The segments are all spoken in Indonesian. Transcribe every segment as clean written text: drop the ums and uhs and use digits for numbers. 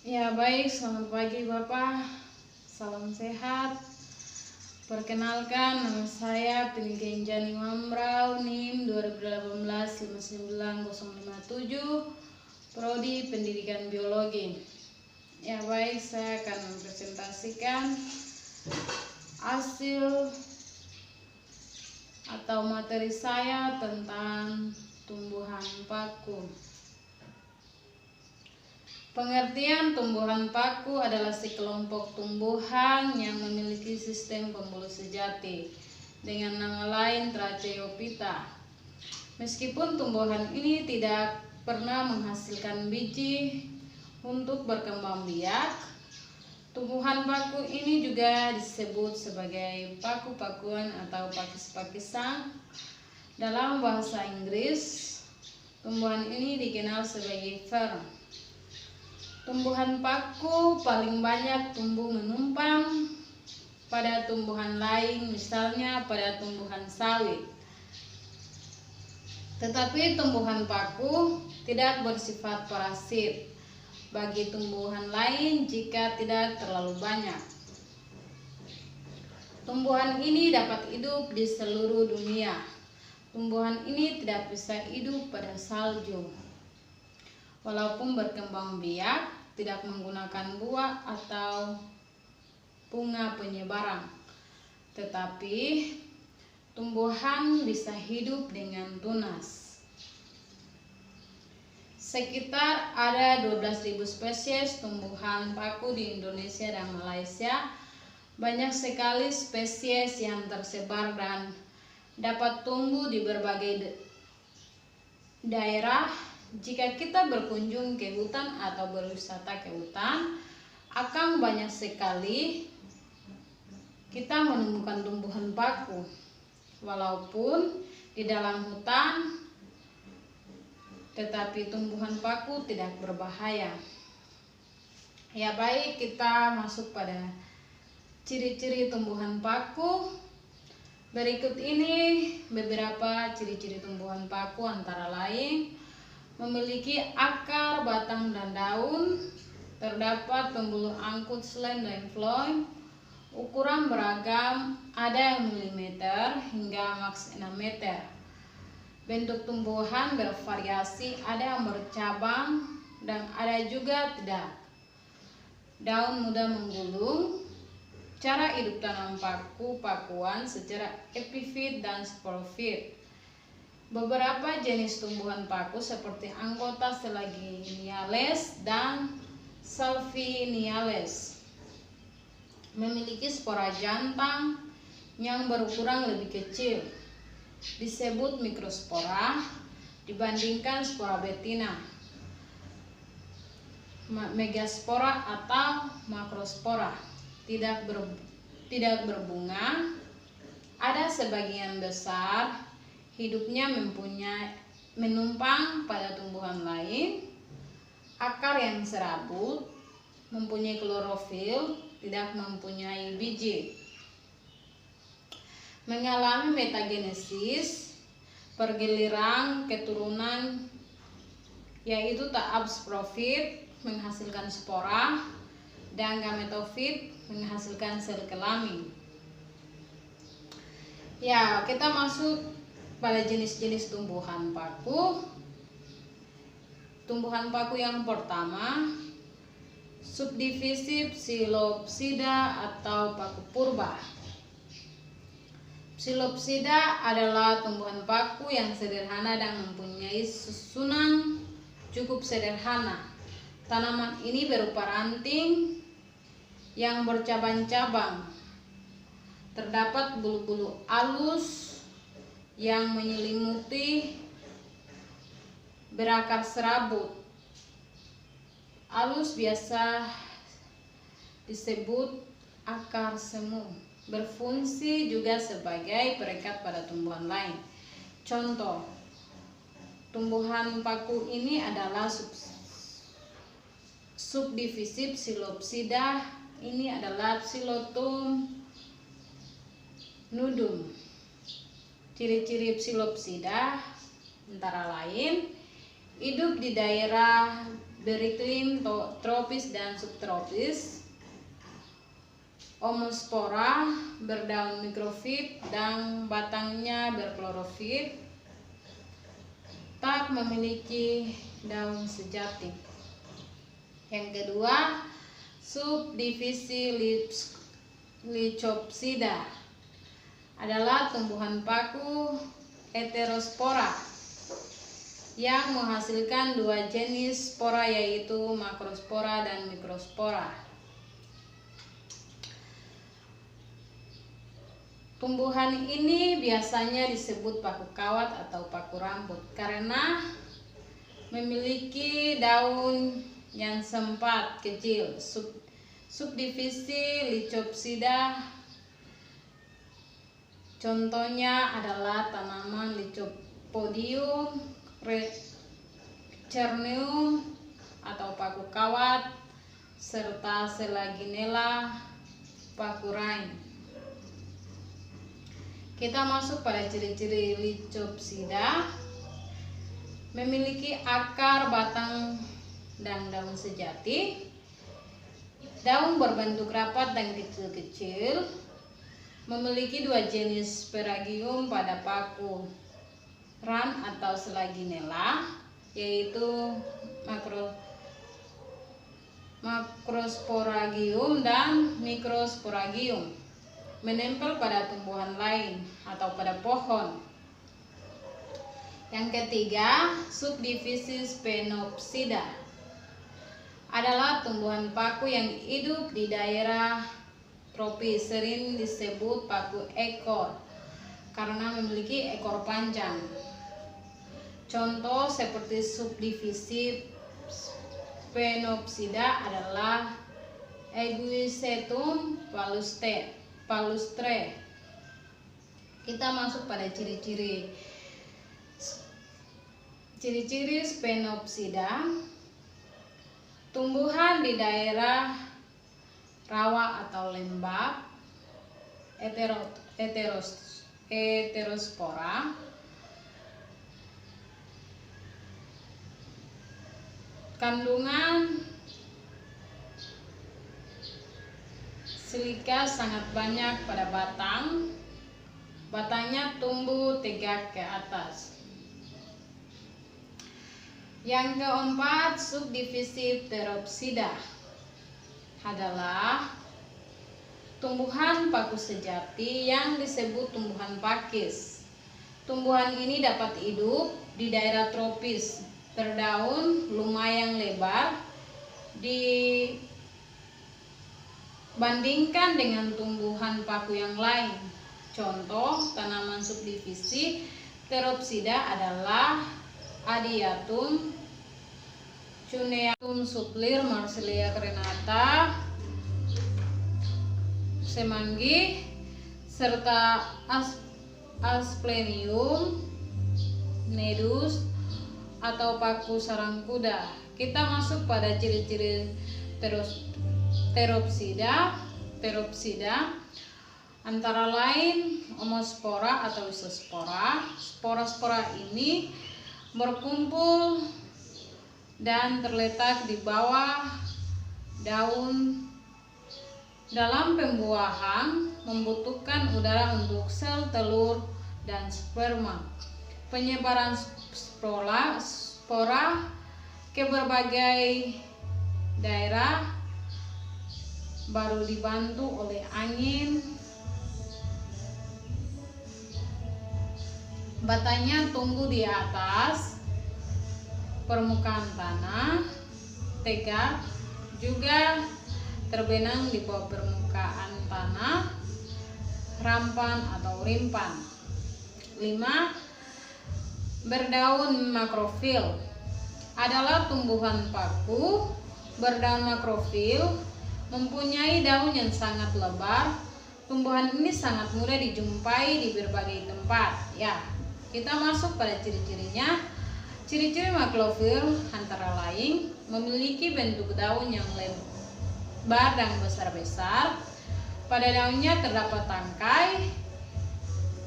Ya baik, selamat pagi Bapak, salam sehat. Perkenalkan, nama saya Pinky Jani Mamrau, NIM 2018-59057, Prodi Pendidikan Biologi. Ya baik, saya akan mempresentasikan hasil atau materi saya tentang tumbuhan paku. Pengertian tumbuhan paku adalah sekelompok tumbuhan yang memiliki sistem pembuluh sejati dengan nama lain Tracheophyta. Meskipun tumbuhan ini tidak pernah menghasilkan biji untuk berkembang biak, tumbuhan paku ini juga disebut sebagai paku-pakuan atau pakis-pakisan. Dalam bahasa Inggris, tumbuhan ini dikenal sebagai fern. Tumbuhan paku paling banyak tumbuh menumpang pada tumbuhan lain, misalnya pada tumbuhan sawit. Tetapi tumbuhan paku tidak bersifat parasit bagi tumbuhan lain jika tidak terlalu banyak. Tumbuhan ini dapat hidup di seluruh dunia. Tumbuhan ini tidak bisa hidup pada salju. Walaupun berkembang biak, tidak menggunakan buah atau bunga penyebaran, tetapi tumbuhan bisa hidup dengan tunas. Sekitar ada 12.000 spesies tumbuhan paku di Indonesia dan Malaysia. Banyak sekali spesies yang tersebar dan dapat tumbuh di berbagai daerah. Jika kita berkunjung ke hutan atau berwisata ke hutan, akan banyak sekali kita menemukan tumbuhan paku. Walaupun di dalam hutan, tetapi tumbuhan paku tidak berbahaya. Ya baik, kita masuk pada ciri-ciri tumbuhan paku. Berikut ini beberapa ciri-ciri tumbuhan paku, antara lain memiliki akar, batang, dan daun. Terdapat pembuluh angkut selain dan phloem. Ukuran beragam, ada yang milimeter hingga maks 6 meter. Bentuk tumbuhan bervariasi, ada yang bercabang dan ada juga tidak. Daun mudah menggulung. Cara hidup tanam paku-pakuan secara epifit dan sporofit. Beberapa jenis tumbuhan paku seperti Anggota Selaginales dan Salviniales memiliki spora jantan yang berukuran lebih kecil, disebut mikrospora, dibandingkan spora betina, megaspora atau makrospora. Tidak berbunga. Ada sebagian besar hidupnya menumpang pada tumbuhan lain. Akar yang serabut, mempunyai klorofil, tidak mempunyai biji. Mengalami metagenesis, pergiliran keturunan, yaitu tahap sporofit menghasilkan spora dan gametofit menghasilkan sel kelamin. Ya, kita masuk pada jenis-jenis tumbuhan paku. Tumbuhan paku yang pertama, subdivisi Psilopsida atau paku purba. Psilopsida adalah tumbuhan paku yang sederhana dan mempunyai susunan cukup sederhana. Tanaman ini berupa ranting yang bercabang-cabang. Terdapat bulu-bulu halus yang menyelimuti berakar serabut. Halus biasa disebut akar semu. Berfungsi juga sebagai perekat pada tumbuhan lain. Contoh, tumbuhan paku ini adalah subdivisi Psilopsida. Ini adalah Psilotum nudum. Ciri-ciri Psilopsida antara lain hidup di daerah beriklim tropis dan subtropis. Omospora berdaun mikrofit dan batangnya berklorofit. Tak memiliki daun sejati. Yang kedua, subdivisi Lycopsida adalah tumbuhan paku heterospora yang menghasilkan dua jenis spora, yaitu makrospora dan mikrospora. Tumbuhan ini biasanya disebut paku kawat atau paku rambut karena memiliki daun yang sempat kecil. Subdivisi Lycopsida contohnya adalah tanaman Lycopodium, Cerneum atau paku kawat, serta Selaginella paku rain. Kita masuk pada ciri-ciri Lycopsida. Memiliki akar, batang, dan daun sejati. Daun berbentuk rapat dan kecil-kecil. Memiliki dua jenis sparagium pada paku ran atau Selaginella, yaitu makrosporagium dan mikrosporagium. Menempel pada tumbuhan lain atau pada pohon. Yang ketiga, subdivisi Sphenopsida adalah tumbuhan paku yang hidup di daerah tropis, sering disebut paku ekor karena memiliki ekor panjang. Contoh seperti subdivisi Sphenopsida adalah Aegisetum palustre. Kita masuk pada ciri-ciri Sphenopsida. Tumbuhan di daerah rawa atau lembab, heterospora. Kandungan silika sangat banyak pada batang. Batangnya tumbuh tegak ke atas. Yang keempat, subdivisi Pteropsida adalah tumbuhan paku sejati yang disebut tumbuhan pakis. Tumbuhan ini dapat hidup di daerah tropis, berdaun lumayan lebar dibandingkan dengan tumbuhan paku yang lain. Contoh tanaman subdivisi Pteropsida adalah Adiatum, Cuneatum suplir, Marsilea crenata, semanggi, serta Asplenium nedus atau paku sarang kuda. Kita masuk pada ciri-ciri Pteropsida. Antara lain omospora atau isospora. Spora-spora ini berkumpul dan terletak di bawah daun. Dalam pembuahan membutuhkan udara untuk sel telur dan sperma. Penyebaran spora ke berbagai daerah baru dibantu oleh angin. Batangnya tumbuh di atas permukaan tanah, tegak, juga terbenam di bawah permukaan tanah, rampan atau rimpan. 5. Berdaun makrofil adalah tumbuhan paku berdaun makrofil, mempunyai daun yang sangat lebar. Tumbuhan ini sangat mudah dijumpai di berbagai tempat. Ya, kita masuk pada ciri-cirinya. Ciri-ciri makrofil antara lain memiliki bentuk daun yang lebar dan besar-besar. Pada daunnya terdapat tangkai,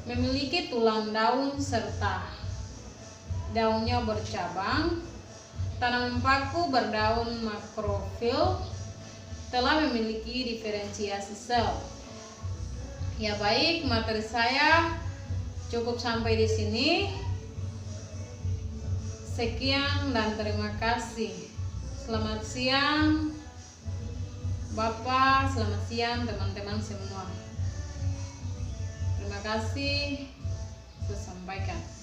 memiliki tulang daun serta daunnya bercabang. Tanaman paku berdaun makrofil telah memiliki diferensiasi sel. Ya baik, materi saya cukup sampai di sini. Sekian dan terima kasih. Selamat siang Bapak, selamat siang teman-teman semua. Terima kasih, saya sampaikan.